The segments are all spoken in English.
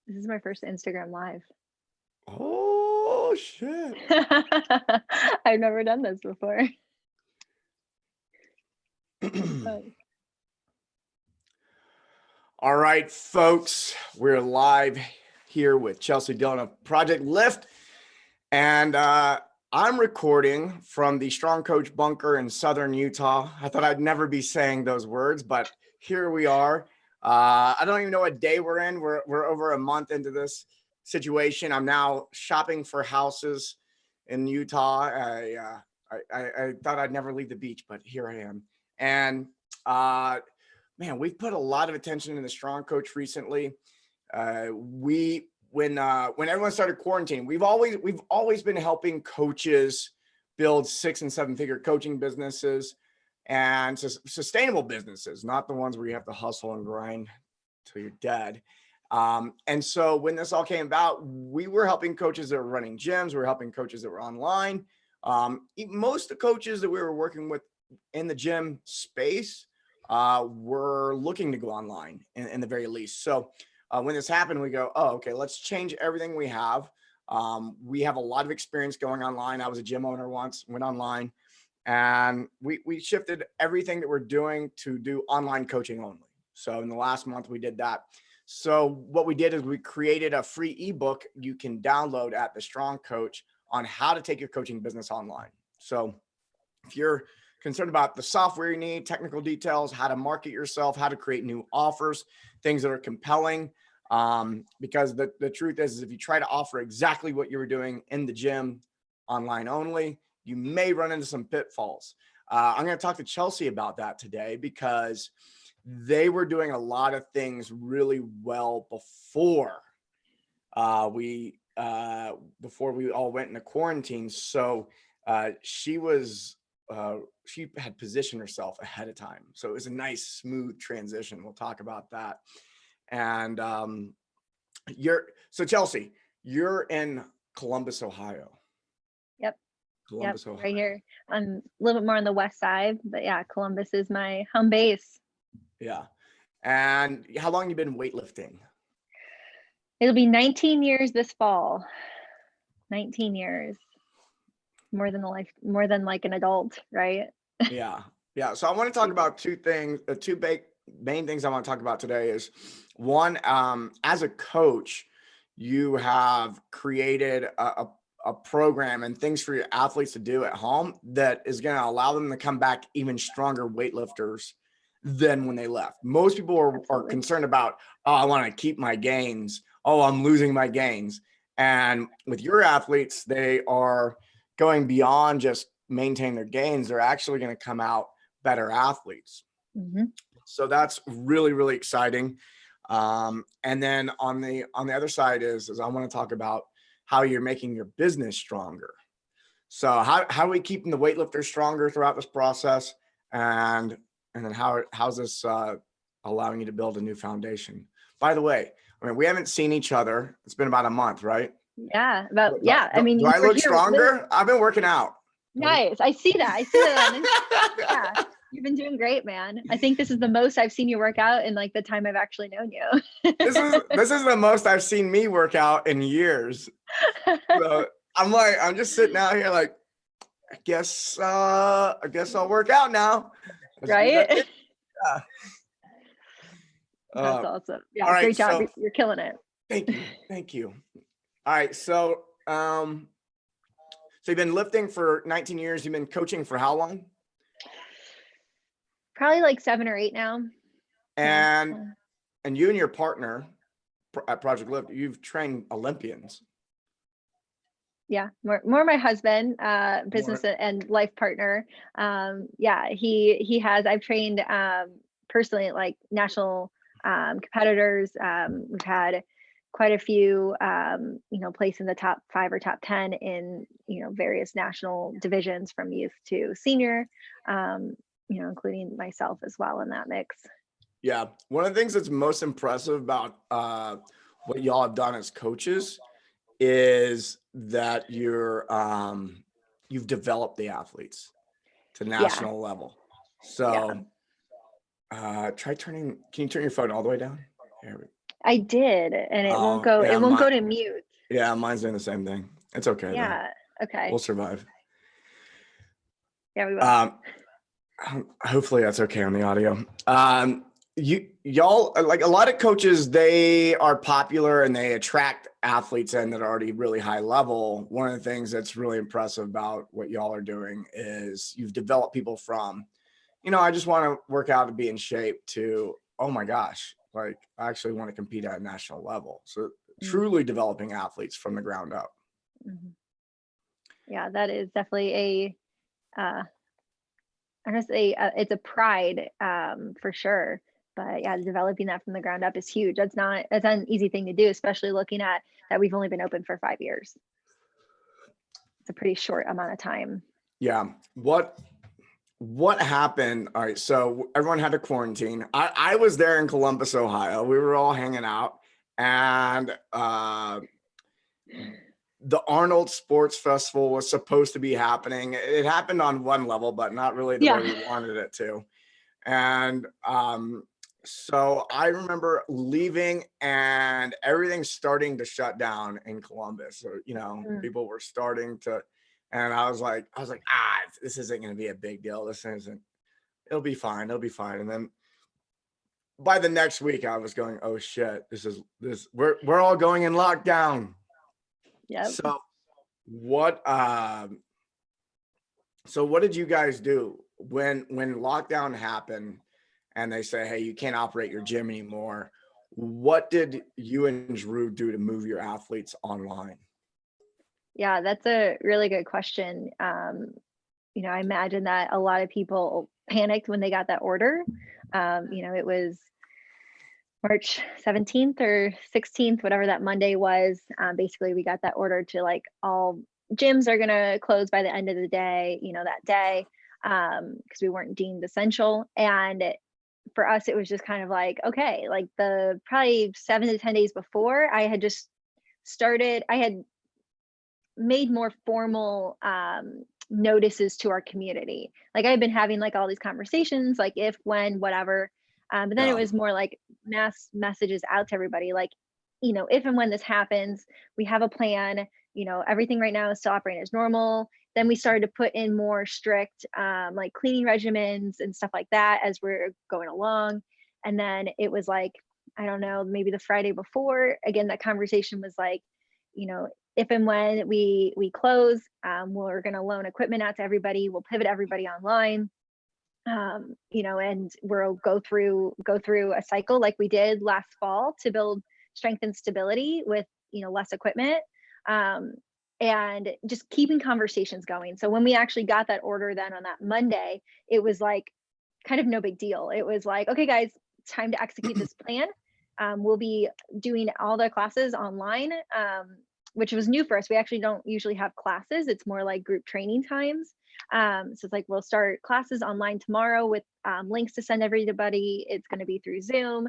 This is my first Instagram live. Oh, shit. I've never done this before. All right, folks, we're live here with Chelsea Dillon of Project Lift. And I'm recording from the Strong Coach bunker in Southern Utah. I thought I'd never be saying those words, but here we are. I don't even know what day we're in. We're over a month into this situation. I'm now shopping for houses in Utah. I thought I'd never leave the beach, but here I am. And man, we've put a lot of attention in the Strong Coach recently. When everyone started quarantining, we've always been helping coaches build 6- and 7-figure coaching businesses and sustainable businesses, not the ones where you have to hustle and grind till you're dead. And so when this all came about, we were helping coaches that were running gyms. We were helping coaches that were online. Most of the coaches that we were working with in the gym space were looking to go online in the very least. So when this happened, we go, oh, okay, let's change everything we have. We have a lot of experience going online. I was a gym owner once, went online, and we shifted everything that we're doing to do online coaching only. So in the last month, we did that. So what we did is we created a free ebook you can download at the Strong Coach on how to take your coaching business online. So if you're concerned about the software you need, technical details, how to market yourself, how to create new offers, things that are compelling. Because the truth is if you try to offer exactly what you were doing in the gym online only, you may run into some pitfalls. I'm going to talk to Chelsea about that today because they were doing a lot of things really well before we all went into quarantine. So she had positioned herself ahead of time. So it was a nice, smooth transition. We'll talk about that. And so Chelsea, you're in Columbus, Ohio. Yep. Columbus, Ohio. Right here. I'm a little bit more on the west side, but yeah, Columbus is my home base. Yeah. And how long have you been weightlifting? It'll be 19 years this fall. 19 years. More than like an adult, right? Yeah. So I want to talk about two things. Two main things I want to talk about today is one, as a coach, you have created a program and things for your athletes to do at home that is going to allow them to come back even stronger weightlifters than when they left. Most people are concerned about, oh, I want to keep my gains. Oh, I'm losing my gains. And with your athletes, they are going beyond just maintain their gains. They're actually going to come out better athletes. Mm-hmm. So that's really, really exciting. And then on the other side is I want to talk about how you're making your business stronger. So how are we keeping the weightlifters stronger throughout this process? And then how's this allowing you to build a new foundation? By the way, I mean, we haven't seen each other. It's been about a month, right? Yeah. I mean, do I look stronger? I've been working out. Nice. I see that. Yeah. You've been doing great, man. I think this is the most I've seen you work out in like the time I've actually known you. This is the most I've seen me work out in years. So I'm just sitting out here like, I guess I'll work out now. Right? Yeah. That's awesome. Yeah, all right, great job. You're killing it. Thank you. All right, so you've been lifting for 19 years. You've been coaching for how long? Probably like 7 or 8 now. And you and your partner at Project Lift, you've trained Olympians. Yeah, more my husband, business and life partner. Yeah, he has. I've trained personally like national competitors. We've had quite a few, place in the top 5 or top 10 in, various national divisions from youth to senior, including myself as well in that mix. Yeah. One of the things that's most impressive about what y'all have done as coaches is that you've developed the athletes to national level. So can you turn your phone all the way down? There we go. I did, and it won't Oh, go. yeah, It won't go to mute. yeah, mine's doing the same thing. It's okay though. Yeah. Okay. We'll survive. Yeah, we will. Um, hopefully that's okay on the audio. Y'all, like a lot of coaches, they are popular and they attract athletes in that are already really high level. One of the things that's really impressive about what y'all are doing is you've developed people from, I just want to work out to be in shape to, oh my gosh, like I actually want to compete at a national level. So truly developing athletes from the ground up. Mm-hmm. Yeah, that is definitely I'm gonna say it's a pride for sure. But yeah, developing that from the ground up is huge. That's not an easy thing to do, especially looking at that we've only been open for 5 years. It's a pretty short amount of time. Yeah. What happened? All right. So everyone had to quarantine. I was there in Columbus, Ohio. We were all hanging out, and the Arnold Sports Festival was supposed to be happening. It happened on one level, but not really the way Yeah. we wanted it to. And so I remember leaving and everything starting to shut down in Columbus. So, people were starting to, and I was like, this isn't going to be a big deal. It'll be fine. It'll be fine. And then by the next week I was going, oh shit, we're all going in lockdown. Yeah. So what did you guys do when lockdown happened and they say, hey, you can't operate your gym anymore? What did you and Drew do to move your athletes online? Yeah, that's a really good question. I imagine that a lot of people panicked when they got that order. It was March 17th or 16th, whatever that Monday was. Basically, we got that order to like all gyms are going to close by the end of the day, that day, because we weren't deemed essential. And for us, it was just kind of like, okay, like the probably 7 to 10 days before, I had made more formal notices to our community. Like I had been having like all these conversations, like if, when, whatever. But then it was more like mass messages out to everybody, like, if and when this happens, we have a plan. Everything right now is still operating as normal. Then we started to put in more strict like cleaning regimens and stuff like that as we're going along. And then it was like, I don't know, maybe the Friday before, again, that conversation was like, if and when we close, we're going to loan equipment out to everybody. We'll pivot everybody online, and we'll go through a cycle like we did last fall to build strength and stability with less equipment, and just keeping conversations going. So when we actually got that order, then on that Monday, it was like kind of no big deal. It was like, okay, guys, time to execute this plan. We'll be doing all the classes online, which was new for us. We actually don't usually have classes. It's more like group training times. So it's like, we'll start classes online tomorrow with links to send everybody. It's going to be through Zoom.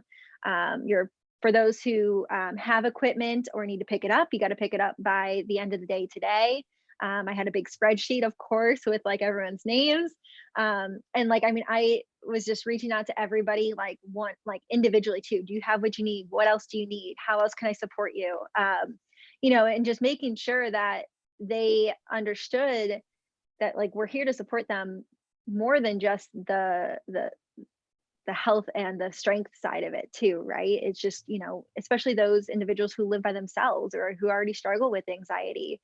For those who have equipment or need to pick it up, you got to pick it up by the end of the day today. I had a big spreadsheet, of course, with like everyone's names. And like, I mean, I was just reaching out to everybody, like individually too. Do you have what you need? What else do you need? How else can I support you? And just making sure that they understood that like we're here to support them more than just the health and the strength side of it too, right? It's just, especially those individuals who live by themselves or who already struggle with anxiety.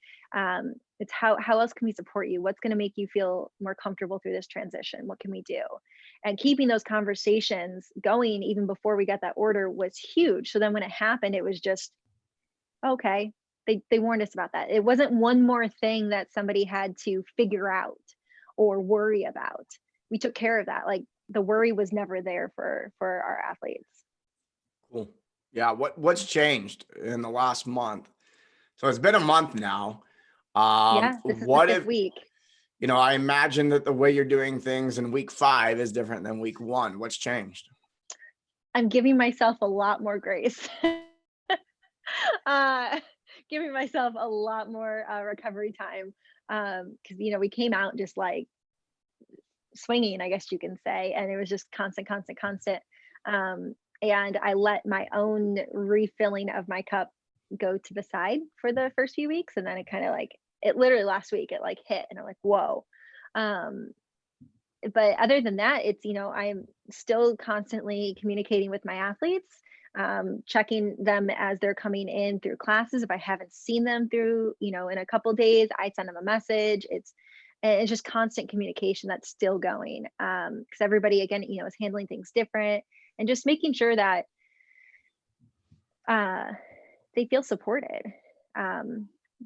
It's how else can we support you? What's going to make you feel more comfortable through this transition? What can we do? And keeping those conversations going even before we got that order was huge. So then when it happened, it was just, okay, they warned us about that. It wasn't one more thing that somebody had to figure out or worry about. We took care of that. Like the worry was never there for our athletes. Cool. Yeah. What's changed in the last month? So it's been a month now. Yeah, this is the fifth week. I imagine that the way you're doing things in week 5 is different than week 1. What's changed? I'm giving myself a lot more grace. Giving myself a lot more recovery time. Because, we came out just like swinging, I guess you can say. And it was just constant. and I let my own refilling of my cup go to the side for the first few weeks, and then it kind of like, it literally last week it like hit, and I'm like, whoa. Um, but other than that, it's, I'm still constantly communicating with my athletes, checking them as they're coming in through classes. If I haven't seen them through, in a couple days, I send them a message. It's just constant communication that's still going. Because everybody, again, is handling things different, and just making sure that uh, they feel supported.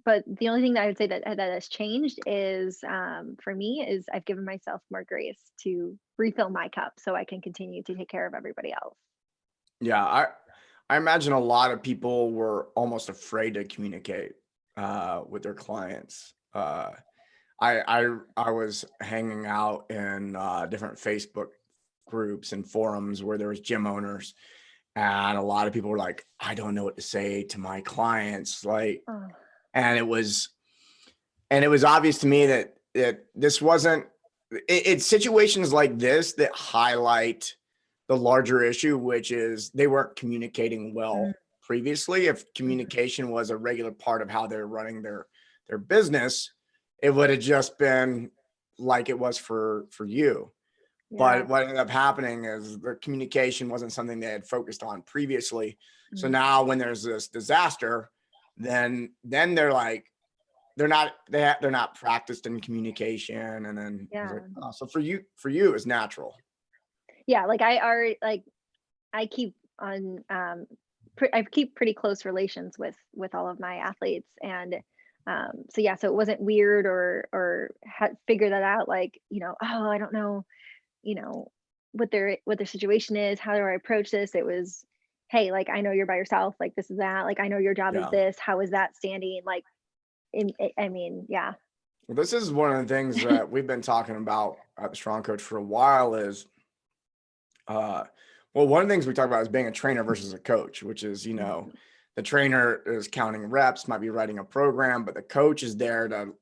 But the only thing that I would say that has changed is, for me, is I've given myself more grace to refill my cup so I can continue to take care of everybody else. Yeah, I imagine a lot of people were almost afraid to communicate with their clients. I was hanging out in different Facebook groups and forums where there was gym owners, and a lot of people were like, I don't know what to say to my clients, like, Oh, and it was obvious to me that this wasn't it's situations like this that highlight the larger issue, which is they weren't communicating mm, well previously. If mhm. communication was a regular part of how they're running their business, it would have just been like it was for you. Yeah. But what ended up happening is the communication wasn't something they had focused on previously. So Mhm. now when there's this disaster, then they're like, they're not practiced in communication. And then it's like, Yeah. oh, so for you it's natural. Yeah. Like I already, like, I keep on, I keep pretty close relations with all of my athletes, and so yeah, so it wasn't weird, or figure that out, like, oh, I don't know, you know what their situation is, how do I approach this. It was, hey, like, I know you're by yourself, like, this is that, like, I know your job is Yeah. this, how is that standing, like, I mean, yeah. Well, this is one of the things that we've been talking about at the Strong Coach for a while is uh well, one of the things we talk about is being a trainer versus a coach, which is, Mhm. the trainer is counting reps, might be writing a program, but the coach is there to,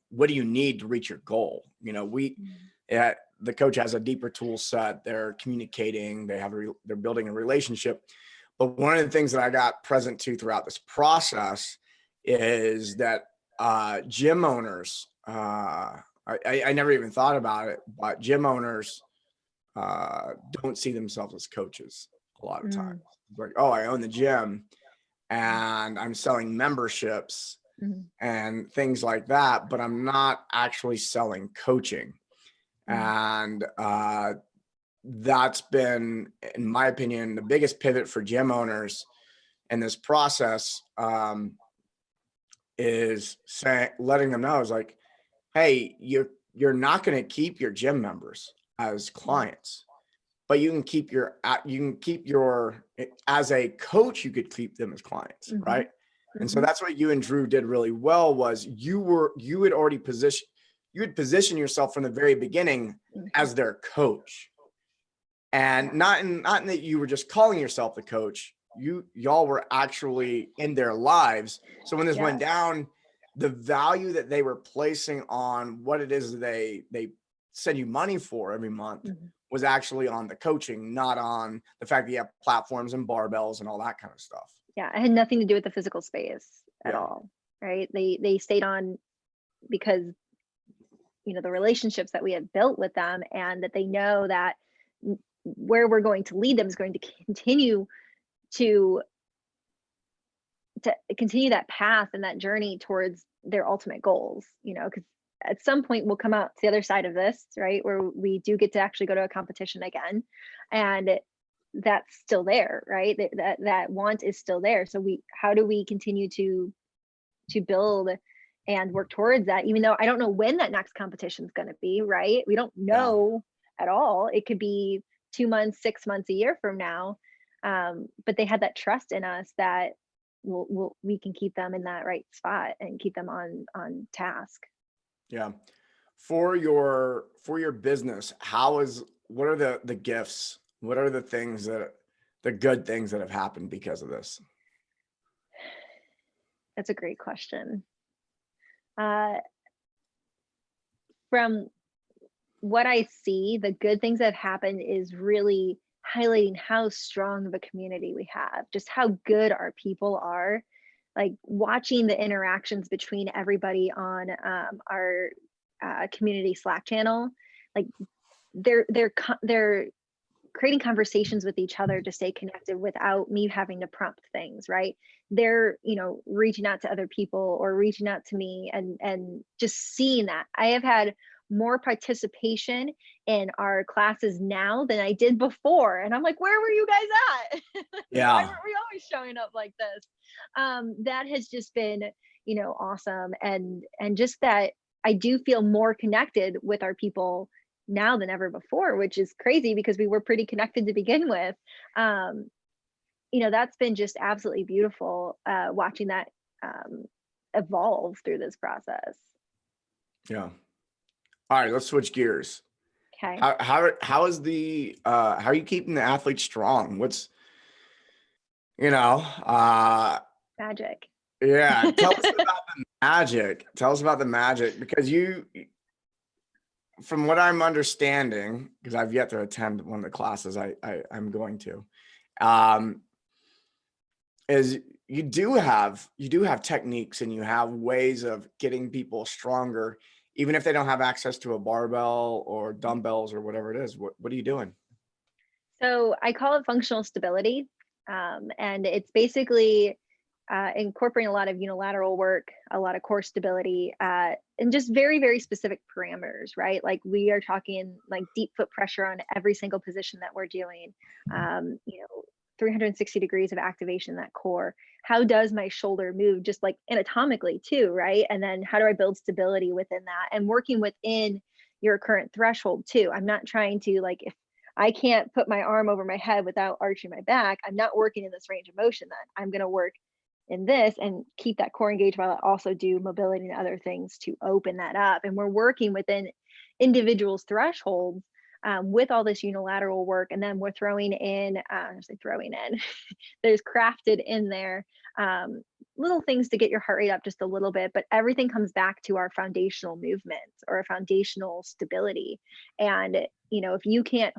what do you need to reach your goal? Mhm. The coach has a deeper tool set. They're communicating, they're building a relationship. But one of the things that I got present to throughout this process is that gym owners, I never even thought about it, but gym owners don't see themselves as coaches a lot of times. Mm, Like, oh, I own the gym and I'm selling memberships mhm, and things like that, but I'm not actually selling coaching. mhm, And that's been, in my opinion, the biggest pivot for gym owners in this process, is letting them know is like, hey, you're not going to keep your gym members as mhm, clients, but you can keep your as a coach, you could keep them as clients, mhm, right? And so mhm. that's what you and Drew did really well was you had positioned yourself from the very beginning Mhm. as their coach. And Yeah. not in that you were just calling yourself the coach. Y'all were actually in their lives. So when this Yeah. went down, the value that they were placing on what it is they send you money for every month Mhm. was actually on the coaching, not on the fact that you have platforms and barbells and all that kind of stuff. Yeah, it had nothing to do with the physical space at Yeah. all, right? They stayed on because, the relationships that we had built with them, and that they know that where we're going to lead them is going to continue to continue that path and that journey towards their ultimate goals, because at some point we'll come out to the other side of this, right, where we do get to actually go to a competition again, and that's still there, right? That want is still there. So how do we continue to build and work towards that, even though I don't know when that next competition is going to be, right? We don't Yeah. know at all. It could be 2 months, 6 months, a year from now. But they had that trust in us that we can keep them in that right spot and keep them on task. Yeah. For your business, what are the gifts? What are the good things that have happened because of this? That's a great question. Uh, from what I see, the good things that have happened is really highlighting how strong of a community we have, just how good our people are. Like watching the interactions between everybody on our community Slack channel, like they're creating conversations with each other to stay connected without me having to prompt things, right? They're, reaching out to other people or reaching out to me, and just seeing that. I have had more participation in our classes now than I did before. And I'm like, where were you guys at? Why Yeah. weren't we always showing up like this? That has just been, awesome. And just that I do feel more connected with our people now than ever before, which is crazy because we were pretty connected to begin with. That's been just absolutely beautiful, watching that evolve through this process. Yeah. All right, let's switch gears. Okay. How is the how are you keeping the athletes strong? What's Magic. yeah, tell us about the magic. Tell us about the magic, because from what I'm understanding, because I've yet to attend one of the classes I'm going to, is you do have techniques, and you have ways of getting people stronger, even if they don't have access to a barbell or dumbbells or whatever it is. What are you doing? So I call it functional stability. And it's basically incorporating a lot of unilateral work, a lot of core stability, and just very, very specific parameters, right? Like we are talking like deep foot pressure on every single position that we're doing, 360 degrees of activation in that core. How does my shoulder move, just like anatomically too, right? And then how do I build stability within that, and working within your current threshold too. I'm not trying to, like, if I can't put my arm over my head without arching my back, I'm not working in this range of motion. Then I'm going to work in this and keep that core engaged while I also do mobility and other things to open that up. And we're working within individuals' thresholds, with all this unilateral work. And then we're throwing in, there's crafted in there, little things to get your heart rate up just a little bit, but everything comes back to our foundational movements or our foundational stability. And, if you can't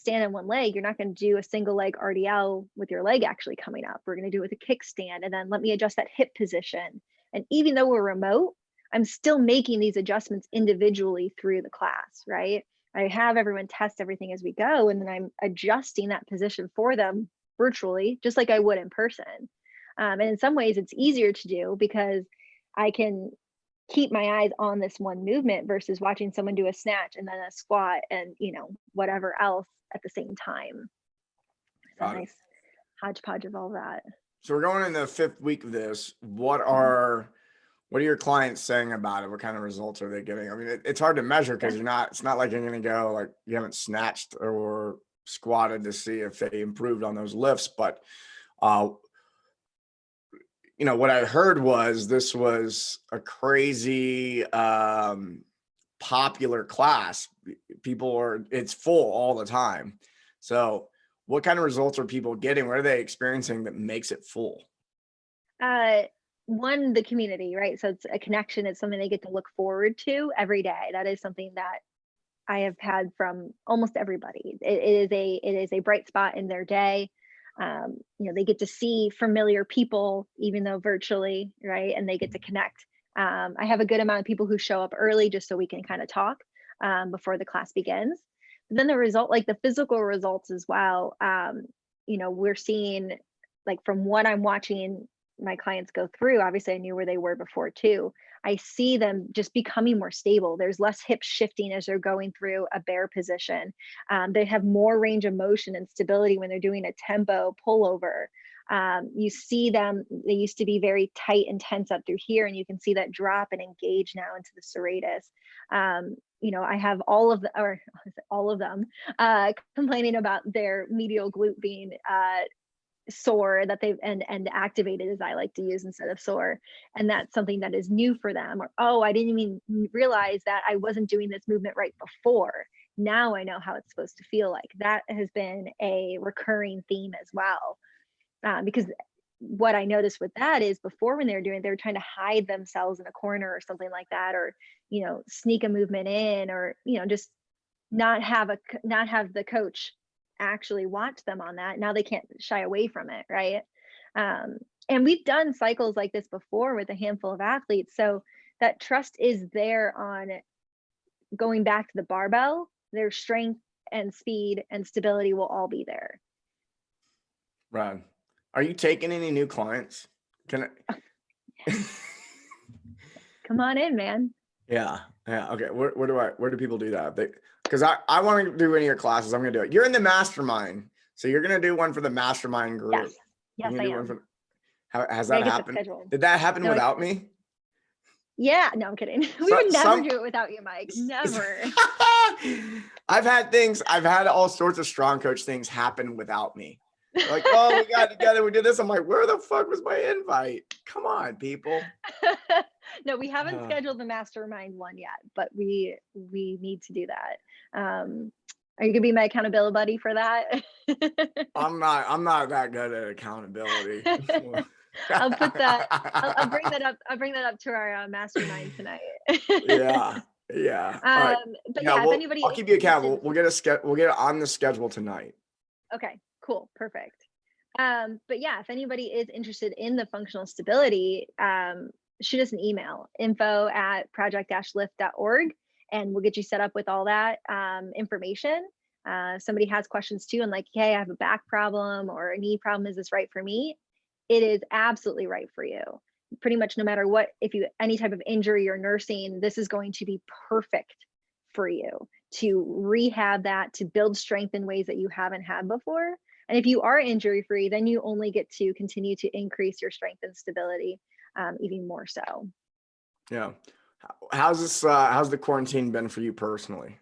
stand on one leg, you're not going to do a single leg RDL with your leg actually coming up. We're going to do it with a kickstand, and then let me adjust that hip position. And even though we're remote, I'm still making these adjustments individually through the class, right? I have everyone test everything as we go, and then I'm adjusting that position for them virtually, just like I would in person. And in some ways, it's easier to do because I can keep my eyes on this one movement versus watching someone do a snatch and then a squat and, whatever else at the same time. It's a Got it. nice hodgepodge of all that. So we're going in the 5th week of this. What are your clients saying about it? What kind of results are they getting? I mean, it's hard to measure because it's not like you're going to go, like, you haven't snatched or squatted to see if they improved on those lifts. But, what I heard was this was a crazy, popular class. It's full all the time. So what kind of results are people getting? What are they experiencing that makes it full? One, the community, right? So it's a connection. It's something they get to look forward to every day. That is something that I have had from almost everybody. It is a bright spot in their day. They get to see familiar people, even though virtually, right? And they get to connect. I have a good amount of people who show up early just so we can kind of talk before the class begins. But then the result, like the physical results as well, we're seeing, like, from what I'm watching my clients go through, obviously I knew where they were before too. I see them just becoming more stable. There's less hip shifting as they're going through a bear position. They have more range of motion and stability when they're doing a tempo pullover. You see them, they used to be very tight and tense up through here, and you can see that drop and engage now into the serratus. I have all of them complaining about their medial glute being sore, that they've and activated, as I like to use, instead of sore. And that's something that is new for them. Or, oh, I didn't even realize that I wasn't doing this movement right before. Now I know how it's supposed to feel like. That has been a recurring theme as well. Because what I noticed with that is, before, when they were trying to hide themselves in a corner or something like that, or, sneak a movement in, or, just not have the coach actually watch them on that. Now they can't shy away from it, right? And we've done cycles like this before with a handful of athletes. So that trust is there on going back to the barbell, their strength and speed and stability will all be there. Right. Are you taking any new clients? Can I? Come on in, man. Yeah. Okay. Where do people do that? Because I want to do any of your classes. I'm going to do it. You're in the mastermind. So you're going to do one for the mastermind group. Yes. Yes, I am. Has that happened? Did that happen No, without me? Yeah, no, I'm kidding. We would never do it without you, Mike. Never. I've had all sorts of strong coach things happen without me. Like, oh, we got together, we did this. I'm like, where the fuck was my invite? Come on, people. No, we haven't scheduled the mastermind one yet, but we need to do that. Are you gonna be my accountability buddy for that? I'm not that good at accountability. I'll put that. I'll bring that up. I'll bring that up to our mastermind tonight. Yeah. All right. But yeah, if anybody, I'll keep you accountable. We'll get it on the schedule tonight. Okay, cool, perfect. But yeah, if anybody is interested in the functional stability, shoot us an email, info@project-lift.org, and we'll get you set up with all that information. Somebody has questions too, and like, hey, I have a back problem or a knee problem. Is this right for me? It is absolutely right for you. Pretty much no matter what, if you any type of injury or nursing, this is going to be perfect for you to rehab that, to build strength in ways that you haven't had before. And if you are injury free, then you only get to continue to increase your strength and stability even more so. Yeah. How's the quarantine been for you personally?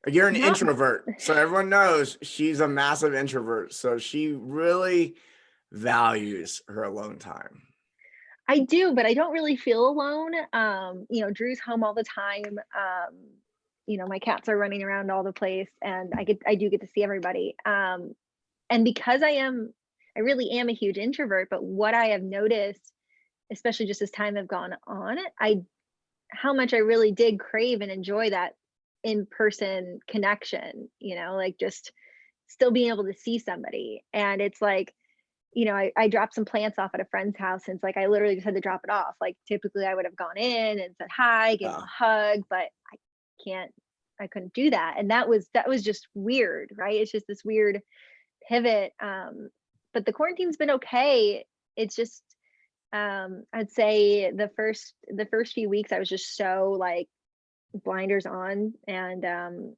You're an introvert, so everyone knows she's a massive introvert. So she really values her alone time. I do, but I don't really feel alone. Drew's home all the time. My cats are running around all the place, and I do get to see everybody. And because I really am a huge introvert, but what I have noticed, especially just as time have gone on, how much I really did crave and enjoy that in-person connection, like just still being able to see somebody. And it's like, I dropped some plants off at a friend's house, and it's like I literally just had to drop it off. Like typically I would have gone in and said hi, gave them a hug, but I couldn't do that. And that was just weird, right? It's just this weird pivot. But the quarantine's been okay. It's just I'd say the first few weeks I was just so like blinders on and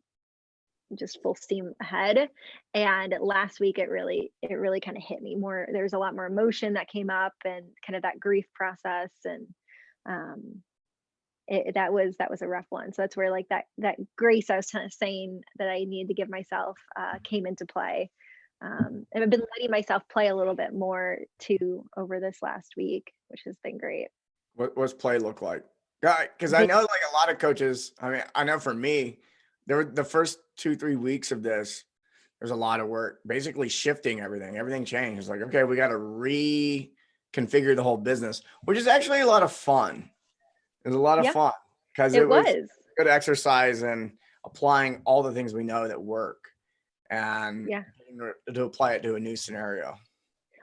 just full steam ahead. And last week it really kind of hit me more. There's a lot more emotion that came up and kind of that grief process, and that was a rough one. So that's where like that grace I was kind of saying that I needed to give myself came into play. And I've been letting myself play a little bit more too over this last week, which has been great. What's play look like? Because I know like a lot of coaches, I mean, I know for me, there were the first 2-3 weeks of this, there's a lot of work, basically shifting everything. Everything changed. It's like, okay, we got to reconfigure the whole business, which is actually a lot of fun. It was a lot of fun because it was good exercise and applying all the things we know that work and to apply it to a new scenario.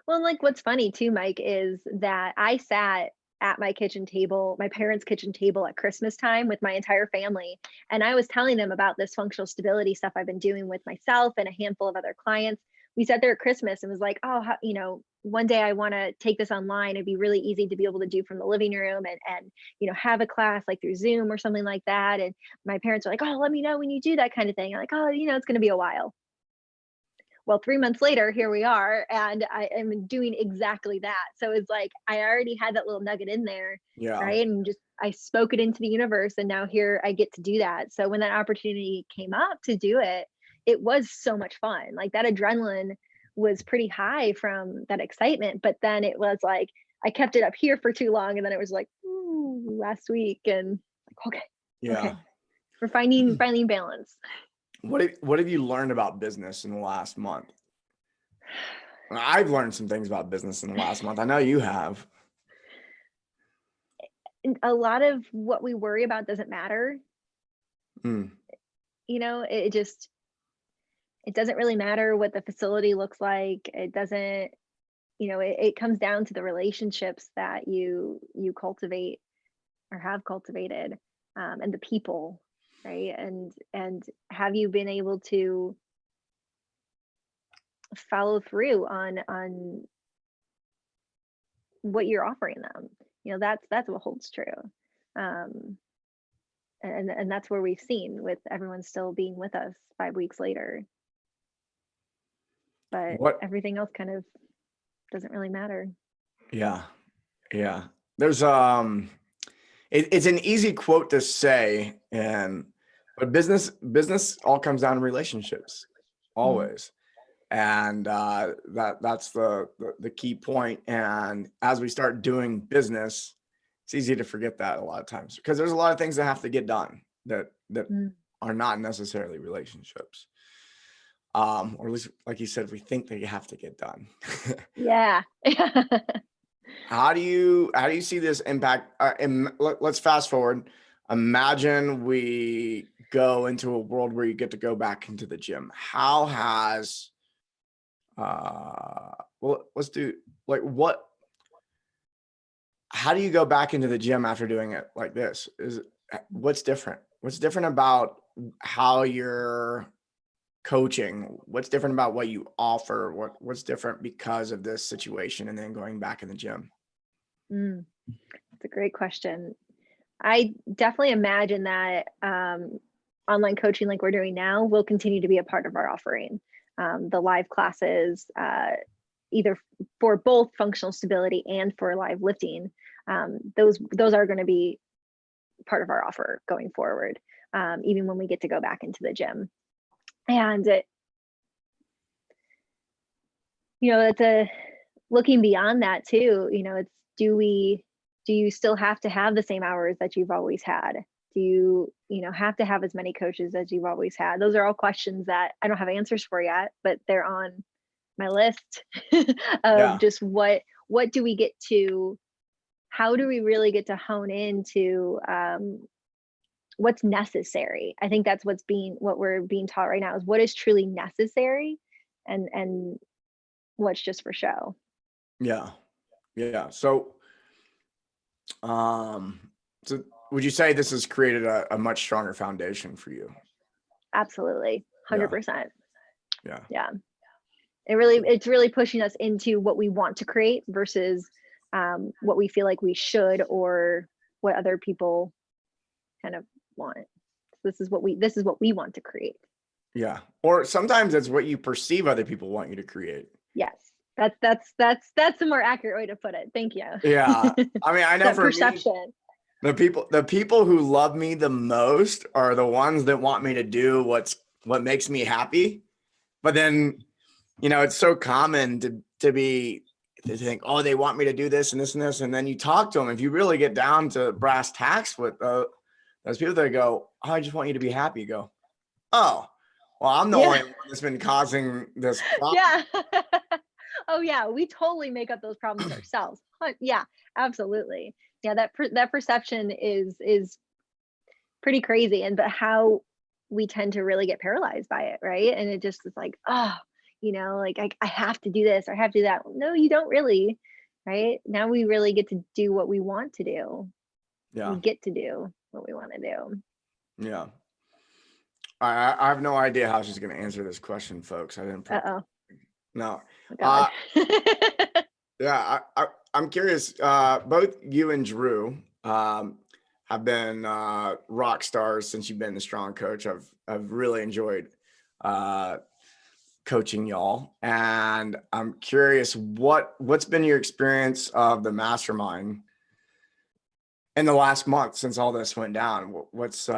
Well, like what's funny too, Mike, is that I sat at my kitchen table, my parents' kitchen table at Christmas time with my entire family. And I was telling them about this functional stability stuff I've been doing with myself and a handful of other clients. We sat there at Christmas and was like, oh, one day I want to take this online. It'd be really easy to be able to do from the living room and have a class like through Zoom or something like that. And my parents are like, oh, let me know when you do that kind of thing. I'm like, oh, it's going to be a while. Well, 3 months later, here we are, and I am doing exactly that. So it's like I already had that little nugget in there, right? And just I spoke it into the universe, and now here I get to do that. So when that opportunity came up to do it, it was so much fun. Like that adrenaline was pretty high from that excitement, but then it was like I kept it up here for too long, and then it was like last week, and like, okay, we're finding balance. What have you learned about business in the last month? I've learned some things about business in the last month. I know you have. A lot of what we worry about doesn't matter. It just, it doesn't really matter what the facility looks like. It doesn't, it comes down to the relationships that you cultivate or have cultivated, and the people, right? And have you been able to follow through on what you're offering them? That's what holds true. um and that's where we've seen with everyone still being with us 5 weeks later, but What? everything else kind of doesn't really matter. Yeah. Yeah. There's it's an easy quote to say, but business all comes down to relationships, Mhm. always. And that's the key point. And as we start doing business, it's easy to forget that a lot of times, because there's a lot of things that have to get done that Mm. are not necessarily relationships. Or at least, like you said, we think they have to get done. Yeah. How do you see this impact? Let's fast forward. Imagine we go into a world where you get to go back into the gym. How has well, let's do like what? How do you go back into the gym after doing it like this? What's different? What's different about how you're coaching? What's different about what you offer? What's different because of this situation and then going back in the gym? Mm, that's a great question. I definitely imagine that online coaching like we're doing now will continue to be a part of our offering. The live classes, either for both functional stability and for live lifting, those are going to be part of our offer going forward, even when we get to go back into the gym. And it's looking beyond that too. It's, do you still have to have the same hours that you've always had? Do you have to have as many coaches as you've always had? Those are all questions that I don't have answers for yet, but they're on my list of Yeah. just what do we get to, how do we really get to hone into what's necessary? I think that's what we're being taught right now, is what is truly necessary, and what's just for show. Yeah. Yeah. Um, so would you say this has created a much stronger foundation for you? Absolutely. Yeah. 100%. Yeah. Yeah. It's really pushing us into what we want to create versus what we feel like we should, or what other people kind of want. This is what we want to create. Yeah. Or sometimes it's what you perceive other people want you to create. Yes. That's a more accurate way to put it. Thank you. Yeah. I mean, I know That for me, perception. the people who love me the most are the ones that want me to do what makes me happy. But then, it's so common to think, oh, they want me to do this and this and this. And then you talk to them. If you really get down to brass tacks with those people that go, oh, I just want you to be happy. You go, oh, well, I'm the Yeah. only one that's been causing this problem. Yeah. Oh yeah, we totally make up those problems ourselves. Yeah, absolutely. Yeah, that perception is pretty crazy, but how we tend to really get paralyzed by it, right? And it just is like, oh, like I have to do this or I have to do that. No, you don't really, right? Now we really get to do what we want to do. We Yeah. get to do what we want to do. Yeah. I have no idea how she's going to answer this question, folks. I didn't prep. Uh-oh. No. Oh God. Yeah. I'm curious. Both you and Drew have been rock stars since you've been the strong coach. I've really enjoyed coaching y'all, and I'm curious what's been your experience of the mastermind in the last month since all this went down. This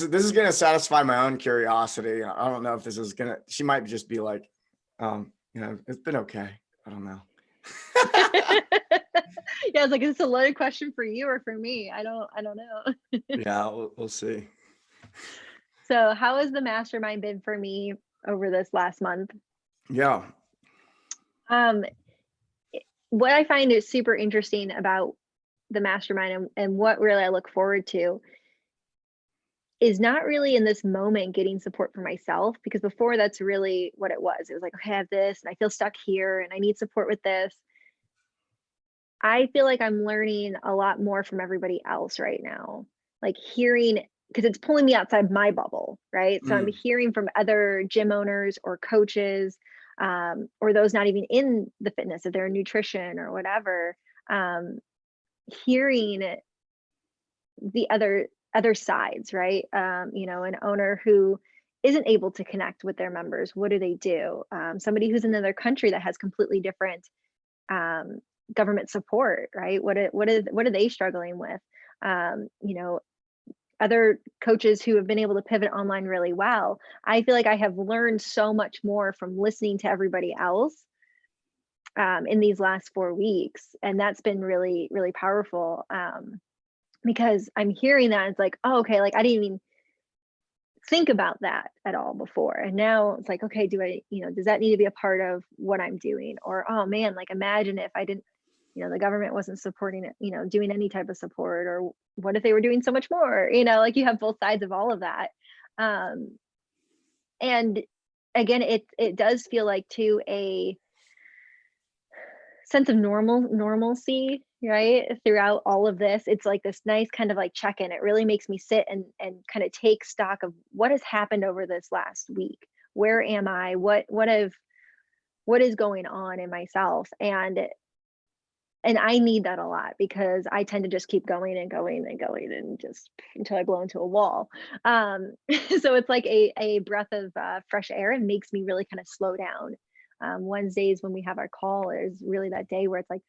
is going to satisfy my own curiosity. I don't know if this is going to, she might just be like, it's been okay. I don't know. Yeah, it's like, is this a loaded question for you or for me? I don't know. Yeah, we'll see. So how has the mastermind been for me over this last month? Yeah. What I find is super interesting about the mastermind, and what really I look forward to is not really in this moment getting support for myself, because before that's really what it was. It was like, okay, I have this and I feel stuck here and I need support with this. I feel like I'm learning a lot more from everybody else right now, like hearing, because it's pulling me outside my bubble, right? So I'm Mm. hearing from other gym owners or coaches, or those not even in the fitness, if they're in nutrition or whatever, um, hearing the other sides, right? An owner who isn't able to connect with their members, what do they do? Somebody who's in another country that has completely different um, government support, right? What are they struggling with? Um, you know, Other coaches who have been able to pivot online really well. I feel like I have learned so much more from listening to everybody else in these last 4 weeks, and that's been really, really powerful. Because I'm hearing that, it's like, oh, okay, like I didn't even think about that at all before. And now it's like, okay, does that need to be a part of what I'm doing? Or, oh man, like imagine if I didn't, the government wasn't supporting it, doing any type of support, or what if they were doing so much more? Like you have both sides of all of that. Um, and again, it does feel like too a sense of normalcy, right? Throughout all of this, it's like this nice kind of like check-in. It really makes me sit and kind of take stock of what has happened over this last week. Where am I? What is going on in myself? And I need that a lot, because I tend to just keep going and going and going and just until I blow into a wall. So it's like a breath of fresh air, and makes me really kind of slow down. Wednesdays when we have our call is really that day where it's like,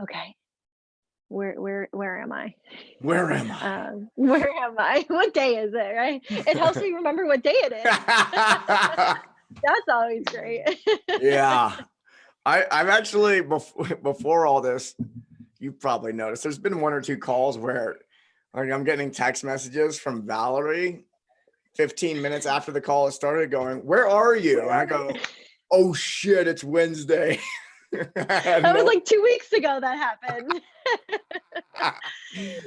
okay, where am I? Where am I? Where am I? What day is it? Right? It helps me remember what day it is. That's always great. Yeah. I've actually before all this, you probably noticed there's been one or two calls where like I'm getting text messages from Valerie 15 minutes after the call has started going, "Where are you?" And I go, "Oh shit, it's Wednesday." That was like 2 weeks ago that happened.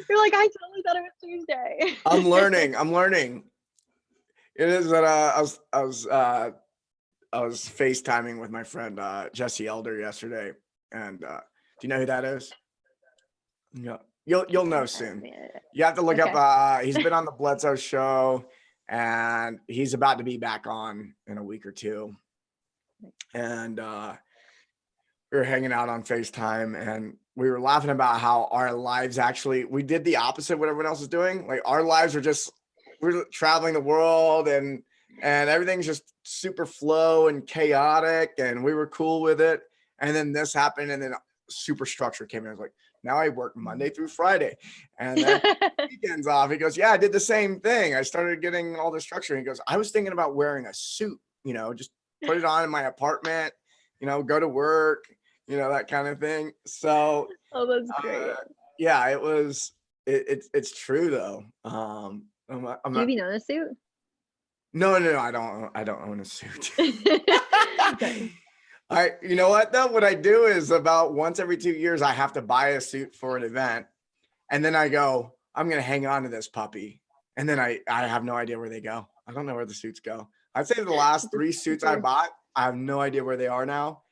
You're like, I totally thought it was Tuesday. I'm learning. It is that I was FaceTiming with my friend Jesse Elder yesterday, and do you know who that is? Yeah, you'll know soon. You have to look Okay. up. He's been on the Bledsoe show, and he's about to be back on in a week or two. And we were hanging out on FaceTime, and we were laughing about how our lives we did the opposite of what everyone else is doing. Like our lives are we're traveling the world, and everything's just super flow and chaotic, and we were cool with it. And then this happened, and then super structure came in. I was like, now I work Monday through Friday, and then weekends off. He goes, yeah, I did the same thing. I started getting all the structure. He goes, I was thinking about wearing a suit, just put it on in my apartment, go to work, that kind of thing. So, Oh, that's great. yeah, it's true though. I'm Do you not, even own a suit? no, I don't own a suit. Nice. You know what though? What I do is about once every 2 years, I have to buy a suit for an event. And then I go, I'm going to hang on to this puppy. And then I have no idea where they go. I don't know where the suits go. I'd say the last 3 suits I bought, I have no idea where they are now.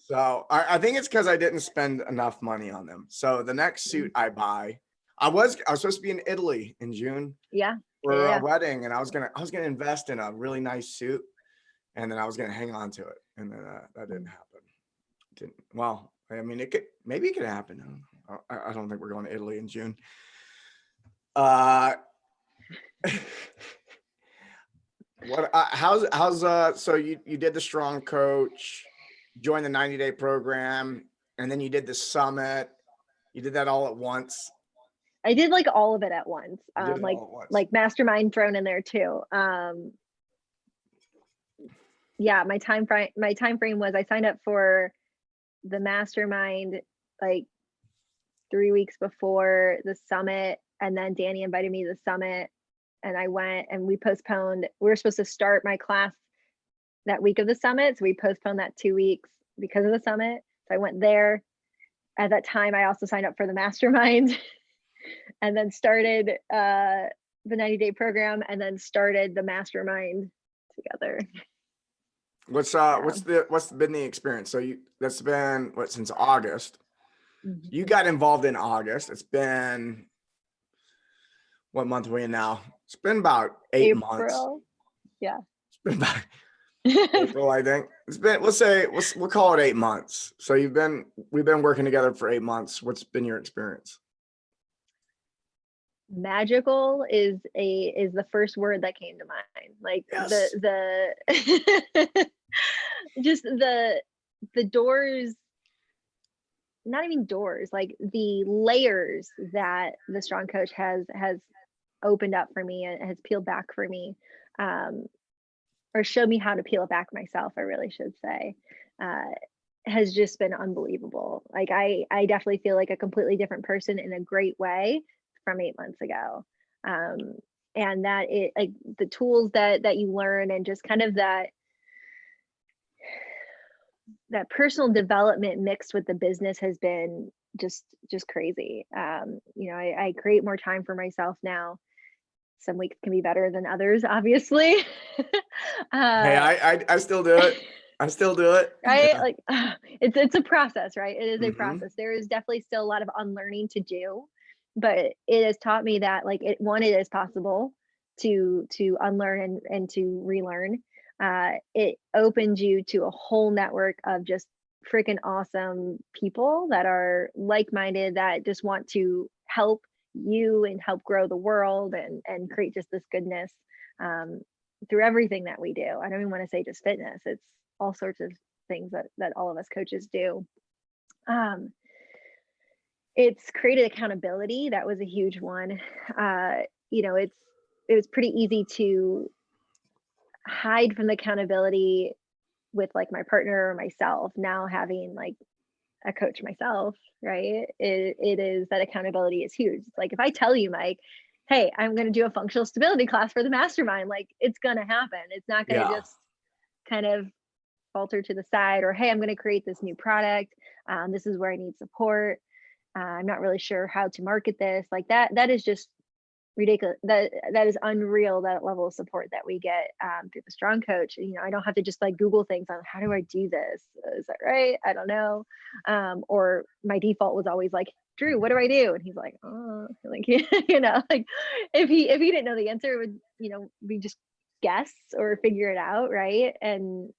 So I think it's because I didn't spend enough money on them. So the next suit I buy, I was supposed to be in Italy in June Yeah. for Yeah. a wedding, and I was gonna invest in a really nice suit, and then I was gonna hang on to it, and then that didn't happen. Well, I mean, maybe it could happen. I don't think we're going to Italy in June. So you did the strong coach, joined the 90-day program, and then you did the summit. You did that all at once. I did like all of it at once. You did it all at once. Like mastermind thrown in there too. Yeah, my time frame was I signed up for the mastermind like 3 weeks before the summit, and then Danny invited me to the summit, and I went, and we postponed. We were supposed to start my class that week of the summit, so we postponed that 2 weeks because of the summit. So I went there. At that time, I also signed up for the mastermind. and then started the 90-day program, and then started the mastermind together. What's been the experience? So that's been since August. Mm-hmm. You got involved in August. It's been, what month are we in now? It's been about 8 months. Yeah. It's been about April, I think. It's been, we'll call it 8 months. So we've been working together for 8 months. What's been your experience? Magical is the first word that came to mind. Like, Yes. the just the doors, not even doors, like the layers that the Strong Coach has opened up for me and has peeled back for me, or showed me how to peel it back myself, I really should say, has just been unbelievable. Like, I definitely feel like a completely different person in a great way from 8 months ago. And that it, like, the tools that you learn, and just kind of that personal development mixed with the business has been just crazy. I create more time for myself now. Some weeks can be better than others, obviously. Hey, I still do it. I still do it. Right? Yeah. Like, it's a process, right? It is a Mhm. process. There is definitely still a lot of unlearning to do, but it has taught me that, like, it is possible to unlearn and to relearn. It opens you to a whole network of just freaking awesome people that are like-minded, that just want to help you and help grow the world, and create just this goodness, through everything that we do. I don't even want to say just fitness. It's all sorts of things that all of us coaches do. It's created accountability. That was a huge one. It was pretty easy to hide from the accountability with, like, my partner or myself. Now, having, like, a coach myself, right? It is that accountability is huge. It's like, if I tell you, Mike, hey, I'm going to do a functional stability class for the mastermind, like, it's going to happen. It's not going to Yeah. just kind of falter to the side, or, hey, I'm going to create this new product. This is where I need support. I'm not really sure how to market this. Like, that is just ridiculous. That is unreal, that level of support that we get through the Strong Coach. I don't have to just, like, Google things on, how do I do this? Is that right? I don't know. Or my default was always like, Drew, what do I do? And he's like, oh, like, like, if he didn't know the answer, it would, we just guess or figure it out, right? And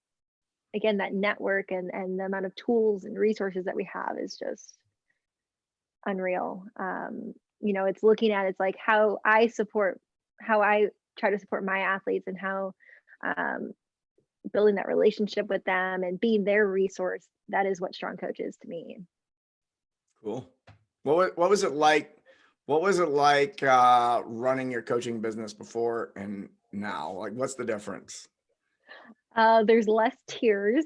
again, that network and the amount of tools and resources that we have is just unreal. It's looking at, it's like how I try to support my athletes, and how building that relationship with them and being their resource. That is what Strong Coach is to me. Cool. What was it like? What was it like running your coaching business before and now? Like, what's the difference? There's less tears.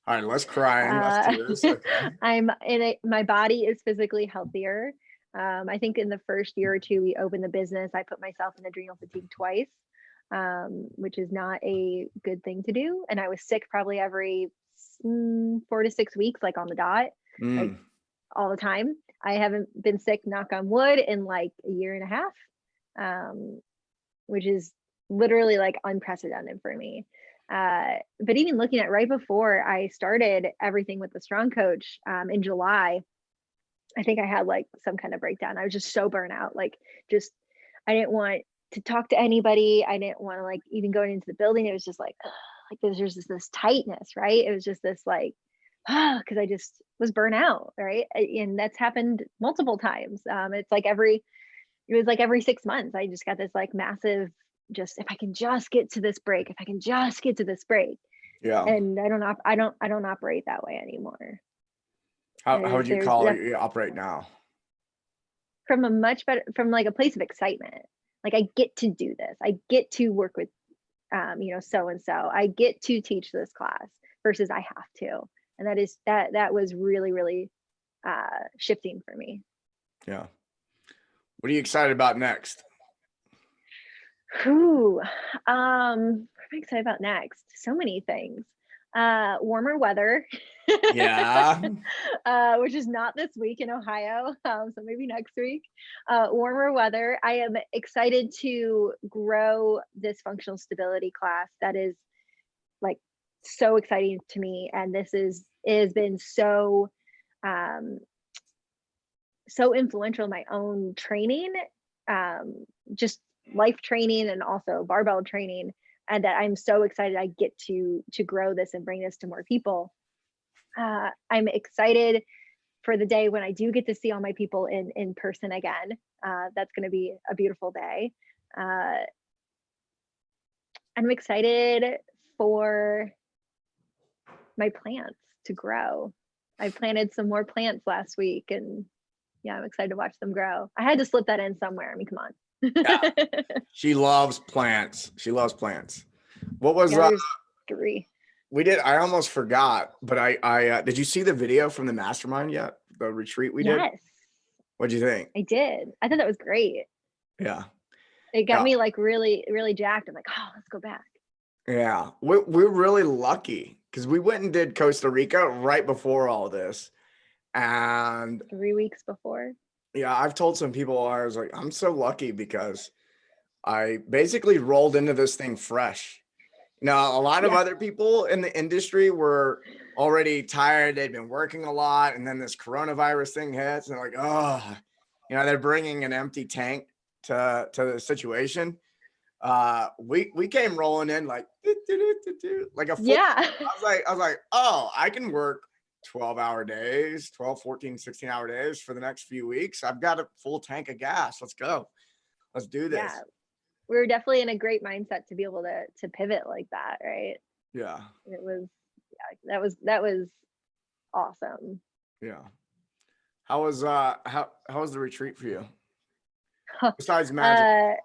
All right, less crying, less tears. Okay. My body is physically healthier. I think in the first year or two we opened the business, I put myself in adrenal fatigue twice, which is not a good thing to do. And I was sick probably every 4 to 6 weeks, like on the dot, like all the time. I haven't been sick, knock on wood, in like a year and a half, which is literally, like, unprecedented for me. But even looking at right before I started everything with the Strong Coach, in July, I think I had, like, some kind of breakdown. I was just so burnt out. Like, just, I didn't want to talk to anybody. I didn't want to, like, even going into the building. It was just like, like, there's just this tightness, right? It was just this, like, because I just was burnt out, right? And that's happened multiple times. It was like every 6 months, I just got this, like, massive, just, if I can just get to this break, if I can just get to this break. Yeah. And I don't operate that way anymore. How would you call it? You operate now? From a much better, from, like, a place of excitement. Like, I get to do this. I get to work with, so and so. I get to teach this class versus I have to. And that was really, really shifting for me. Yeah. What are you excited about next? What am I excited about next? So many things. Warmer weather, Yeah. which is not this week in Ohio. So maybe next week. Warmer weather. I am excited to grow this functional stability class. That is like so exciting to me. And this is, it has been so, so influential in my own training, just life training and also barbell training. And that I'm so excited I get to grow this and bring this to more people. I'm excited for the day when I do get to see all my people in person again. That's going to be a beautiful day. I'm excited for my plants to grow. I planted some more plants last week, and yeah, I'm excited to watch them grow. I had to slip that in somewhere. I mean, come on. Yeah. She loves plants. She loves plants. What was Yeah, there's 3. I almost forgot, but I did you see the video from the mastermind yet? The retreat we did? Yes, What'd you think? I did. I thought that was great. Yeah. It got Yeah. me like really, really jacked. I'm like, oh, let's go back. Yeah. We're really lucky because we went and did Costa Rica right before all this. And 3 weeks before. yeah, I've told some people, I was like, I'm so lucky because I basically rolled into this thing fresh. Now, a lot of Yeah. other people in the industry were already tired. They'd been working a lot. And then this coronavirus thing hits and they're like, oh, they're bringing an empty tank to the situation. We came rolling in like, like a full, Yeah. I was like, oh, I can work 12-hour days, 12, 14, 16-hour days for the next few weeks. I've got a full tank of gas. Let's go. Let's do this. Yeah. We were definitely in a great mindset to be able to pivot like that, right? Yeah. It was, yeah, that was awesome. Yeah. How was the retreat for you? Besides magic.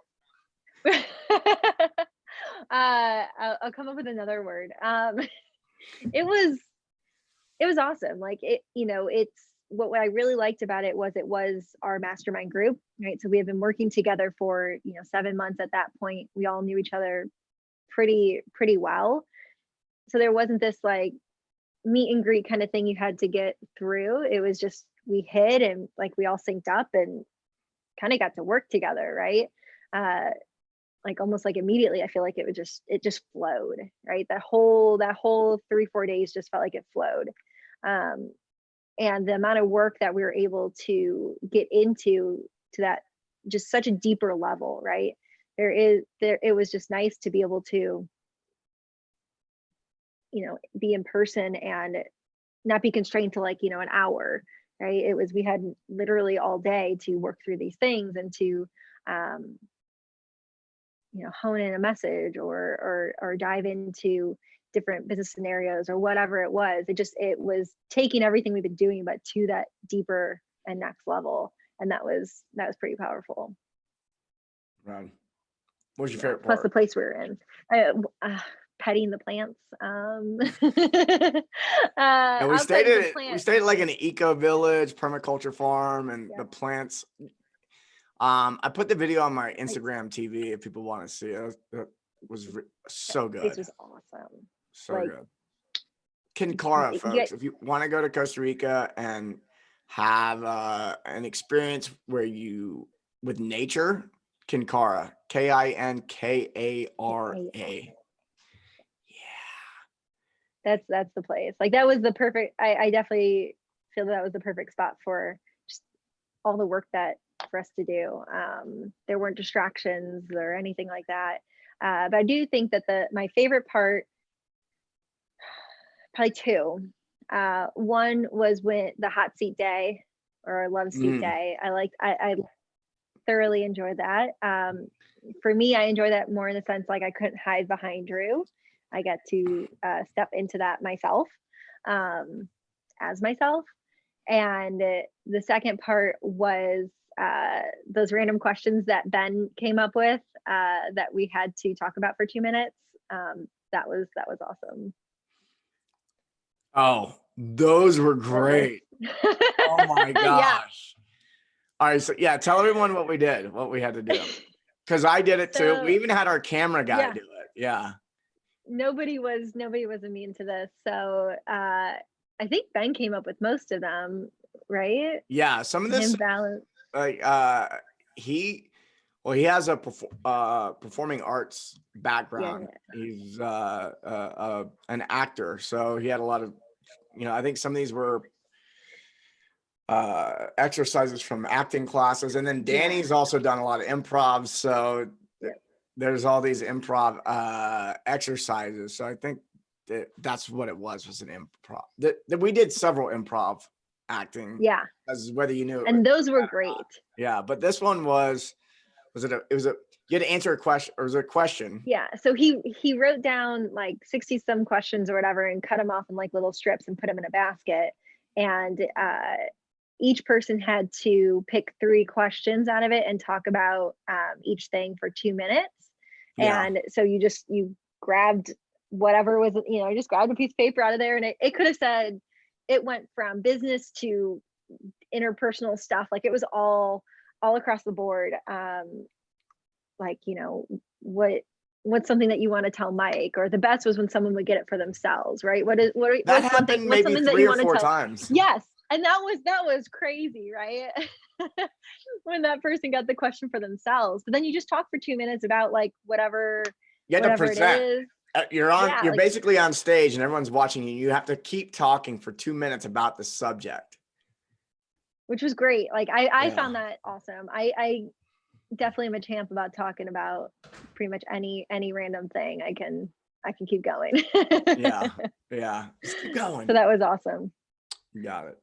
I'll come up with another word. It was awesome. Like it's what I really liked about it was our mastermind group, right? So we have been working together for 7 months at that point. We all knew each other pretty well. So there wasn't this like meet and greet kind of thing you had to get through. It was just we hit and like we all synced up and kind of got to work together, right? Like almost like immediately, I feel like it just flowed, right? That whole 3-4 days just felt like it flowed. And the amount of work that we were able to get into to that just such a deeper level, right? It was just nice to be able to be in person and not be constrained to like an hour, right? We had literally all day to work through these things and to hone in a message or dive into different business scenarios or whatever it was. It was taking everything we've been doing but to that deeper and next level, and that was pretty powerful. Right. What was your favorite Plus part? the place we were in, petting the plants. And we stayed at like an eco village, permaculture farm, and the plants. I put the video on my Instagram TV if people want to see it. It was so good. This was awesome. So good. Kinkara, folks, if you want to go to Costa Rica and have an experience with nature, Kinkara, Kinkara. That's the place. Like that was the perfect. I definitely feel that was the perfect spot for just all the work that for us to do. There weren't distractions or anything like that. But I do think that my favorite part, probably 2. One was when the hot seat day or love seat day. I thoroughly enjoyed that. For me, I enjoy that more in the sense like I couldn't hide behind Drew. I got to step into that myself, as myself. And the second part was those random questions that Ben came up with that we had to talk about for 2 minutes. That was awesome. Oh, those were great. Oh my gosh. Yeah. All right. So yeah, tell everyone what we did, what we had to do. Because I did it too. We even had our camera guy do it. Yeah. nobody was immune to this. So I think Ben came up with most of them, right? Yeah, some of this Him balance. like he he has a performing arts background. He's an actor, so he had a lot of, I think some of these were exercises from acting classes, and then Danny's also done a lot of improv, so there's all these improv exercises. So I think that's what it was an improv that we did several improv acting, as whether you knew, and those were great. But this one was you had to answer a question, or was it a question? So he wrote down like 60 some questions or whatever and cut them off in like little strips and put them in a basket, and each person had to pick 3 questions out of it and talk about each thing for 2 minutes. And so you grabbed whatever was, just grabbed a piece of paper out of there, and it could have said, it went from business to interpersonal stuff. Like it was all across the board. Like, what's something that you want to tell Mike? Or the best was when someone would get it for themselves, right? That happened maybe 3 or 4 times. Yes. And that was crazy, right? When that person got the question for themselves. But then you just talk for 2 minutes about like whatever it is. You're basically on stage and everyone's watching you. You have to keep talking for 2 minutes about the subject, which was great. Like I found that awesome. I definitely am a champ about talking about pretty much any random thing. I can keep going. Just keep going. So that was awesome. You got it.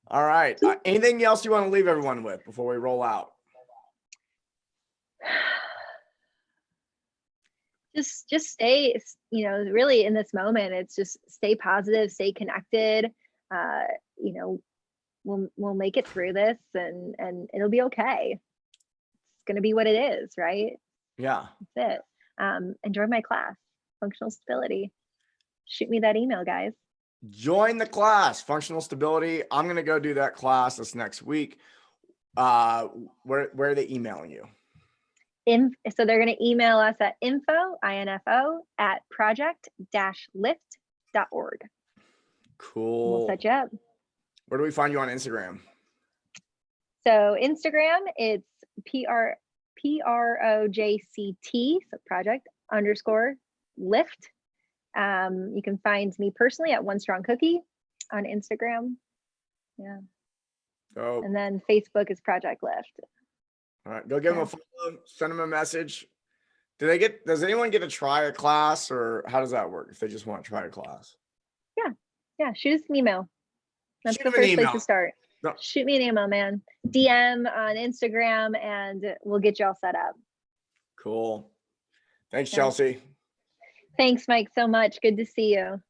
All right. Anything else you want to leave everyone with before we roll out? Just stay, really in this moment, it's just stay positive, stay connected. We'll make it through this, and it'll be okay. It's going to be what it is, right? Yeah. That's it. Enjoy my class, Functional Stability. Shoot me that email, guys. Join the class, Functional Stability. I'm going to go do that class this next week. Where are they emailing you? So they're going to email us at info@project-lift.org. Cool. We'll set you up. Where do we find you on Instagram? So Instagram, it's PROJCT, so project_lift. You can find me personally at One Strong Cookie on Instagram. Yeah. Oh. And then Facebook is Project Lift. All right, go give them a follow, send them a message. Does anyone get to try a class, or how does that work if they just want to try a class? Yeah, shoot us an email. That's the first place to start. No. Shoot me an email, man. DM on Instagram, and we'll get you all set up. Cool. Thanks, Chelsea. Thanks, Mike, so much. Good to see you.